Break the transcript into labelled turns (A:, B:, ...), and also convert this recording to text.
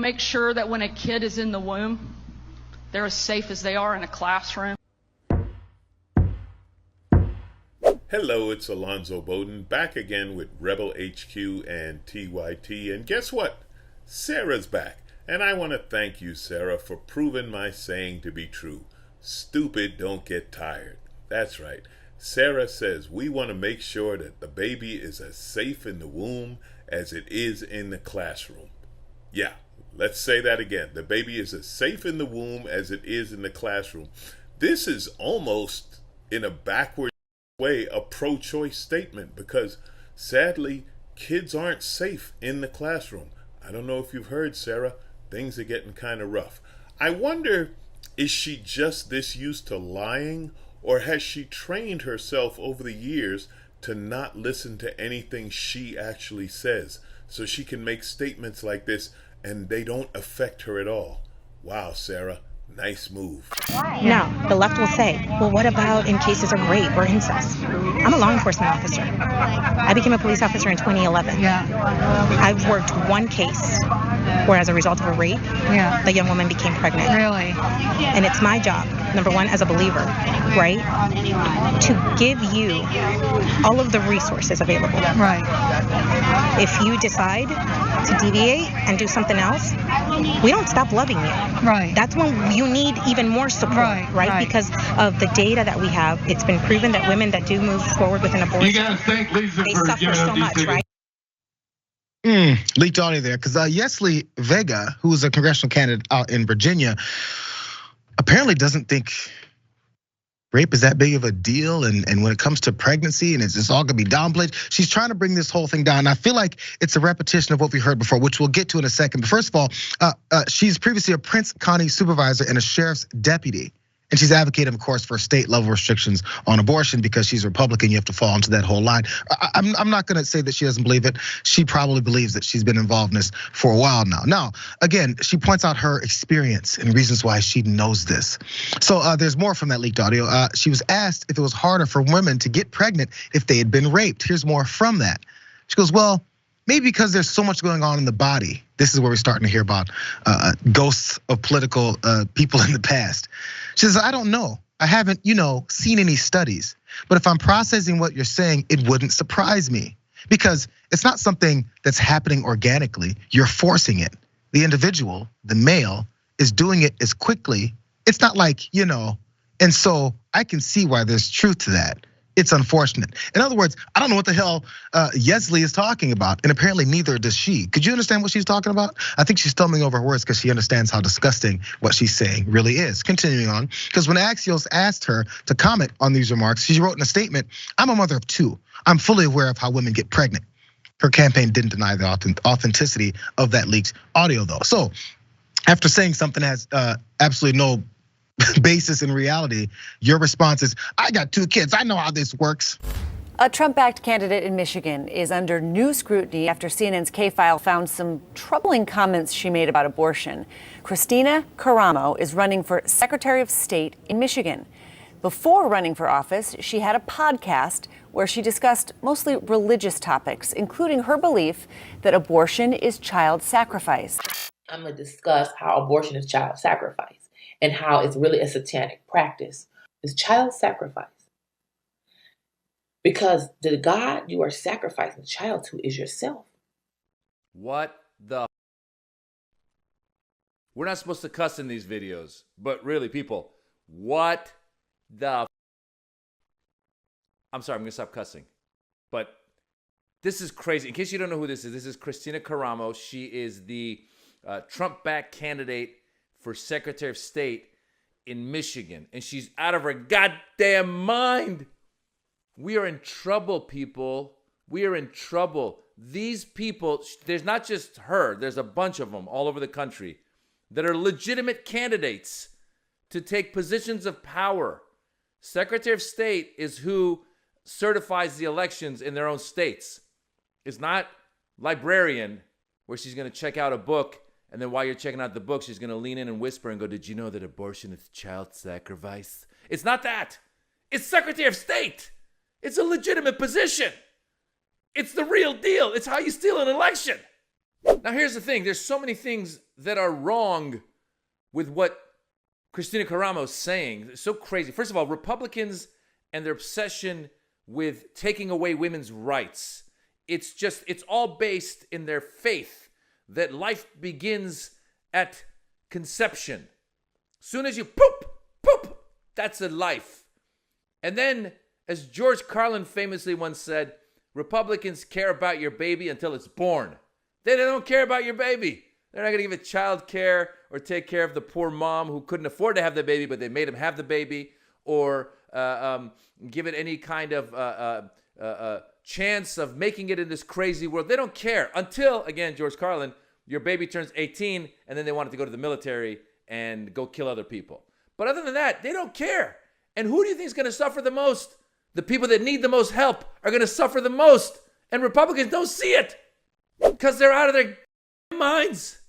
A: make sure that when a kid is in the womb, they're as safe as they are in a classroom.
B: Hello, it's Alonzo Bowden, back again with Rebel HQ and TYT. And guess what? Sarah's back. And I want to thank you, Sarah, for proving my saying to be true. Stupid don't get tired. That's right. Sarah says we want to make sure that the baby is as safe in the womb as it is in the classroom. Yeah, let's say that again. The baby is as safe in the womb as it is in the classroom. This is almost, in a backward way, a pro-choice statement, because sadly kids aren't safe in the classroom. I don't know if you've heard, Sarah, things are getting kind of rough. I wonder, is she just this used to lying, or has she trained herself over the years to not listen to anything she actually says, so she can make statements like this and they don't affect her at all? Wow, Sarah, nice move.
C: Now, the left will say, well, what about in cases of rape or incest? I'm a law enforcement officer. I became a police officer in 2011.
D: Yeah.
C: I've worked one case where, as a result of a rape, the young woman became pregnant.
D: Really?
C: And it's my job, number one, as a believer, right, to give you all of the resources available.
D: Right.
C: If you decide to deviate and do something else, we don't stop loving you.
D: Right.
C: That's when you need even more support, right? Because of the data that we have, it's been proven that women that do move forward with an abortion,
E: you gotta thank Lisa
C: they
E: for
C: suffer
E: giving
C: so
E: us these
C: much,
E: tickets.
C: right?
F: Leaked audio there, because Yesli Vega, who is a congressional candidate out in Virginia, apparently doesn't think rape is that big of a deal, and when it comes to pregnancy and it's just all gonna be downplayed, she's trying to bring this whole thing down. And I feel like it's a repetition of what we heard before, which we'll get to in a second. But first of all, she's previously a Prince County supervisor and a sheriff's deputy. And she's advocating, of course, for state level restrictions on abortion because she's a Republican. You have to fall into that whole line. I'm not gonna say that she doesn't believe it. She probably believes that she's been involved in this for a while now. Now, again, she points out her experience and reasons why she knows this. So there's more from that leaked audio. She was asked if it was harder for women to get pregnant if they had been raped. Here's more from that. She goes, well, maybe because there's so much going on in the body. This is where we're starting to hear about ghosts of political people in the past. She says, I don't know. I haven't, seen any studies. But if I'm processing what you're saying, it wouldn't surprise me. Because it's not something that's happening organically. You're forcing it. The individual, the male, is doing it as quickly. It's not like, and so I can see why there's truth to that. It's unfortunate. In other words, I don't know what the hell Yesli is talking about, and apparently neither does she. Could you understand what she's talking about? I think she's stumbling over her words because she understands how disgusting what she's saying really is. Continuing on, because when Axios asked her to comment on these remarks, she wrote in a statement, I'm a mother of two. I'm fully aware of how women get pregnant. Her campaign didn't deny the authenticity of that leaked audio though. So after saying something has absolutely no basis in reality, your response is, I got two kids, I know how this works.
G: A Trump-backed candidate in Michigan is under new scrutiny after CNN's K-File found some troubling comments she made about abortion. Christina Karamo is running for Secretary of State in Michigan. Before running for office, she had a podcast where she discussed mostly religious topics, including her belief that abortion is child sacrifice.
H: I'm going to discuss how abortion is child sacrifice and how it's really a satanic practice. It's child sacrifice. Because the God you are sacrificing the child to is yourself.
I: What the? We're not supposed to cuss in these videos, but really, people, what the? I'm sorry, I'm gonna stop cussing. But this is crazy. In case you don't know who this is Christina Karamo. She is the Trump-backed candidate for Secretary of State in Michigan, and she's out of her goddamn mind. We are in trouble, people. We are in trouble. These people, there's not just her, there's a bunch of them all over the country that are legitimate candidates to take positions of power. Secretary of State is who certifies the elections in their own states. It's not librarian where she's going to check out a book, and then while you're checking out the book, she's going to lean in and whisper and go, did you know that abortion is child sacrifice? It's not that. It's Secretary of State. It's a legitimate position. It's the real deal. It's how you steal an election. Now, here's the thing. There's so many things that are wrong with what Christina Karamo is saying. It's so crazy. First of all, Republicans and their obsession with taking away women's rights. It's all based in their faith that life begins at conception. Soon as you poop, that's a life. And then, as George Carlin famously once said, Republicans care about your baby until it's born. They don't care about your baby. They're not going to give it child care or take care of the poor mom who couldn't afford to have the baby, but they made him have the baby, or give it any kind of chance of making it in this crazy world. They don't care until, again, George Carlin, your baby turns 18 and then they want it to go to the military and go kill other people. But other than that, they don't care. And who do you think is going to suffer the most? The people that need the most help are going to suffer the most. And Republicans don't see it because they're out of their minds.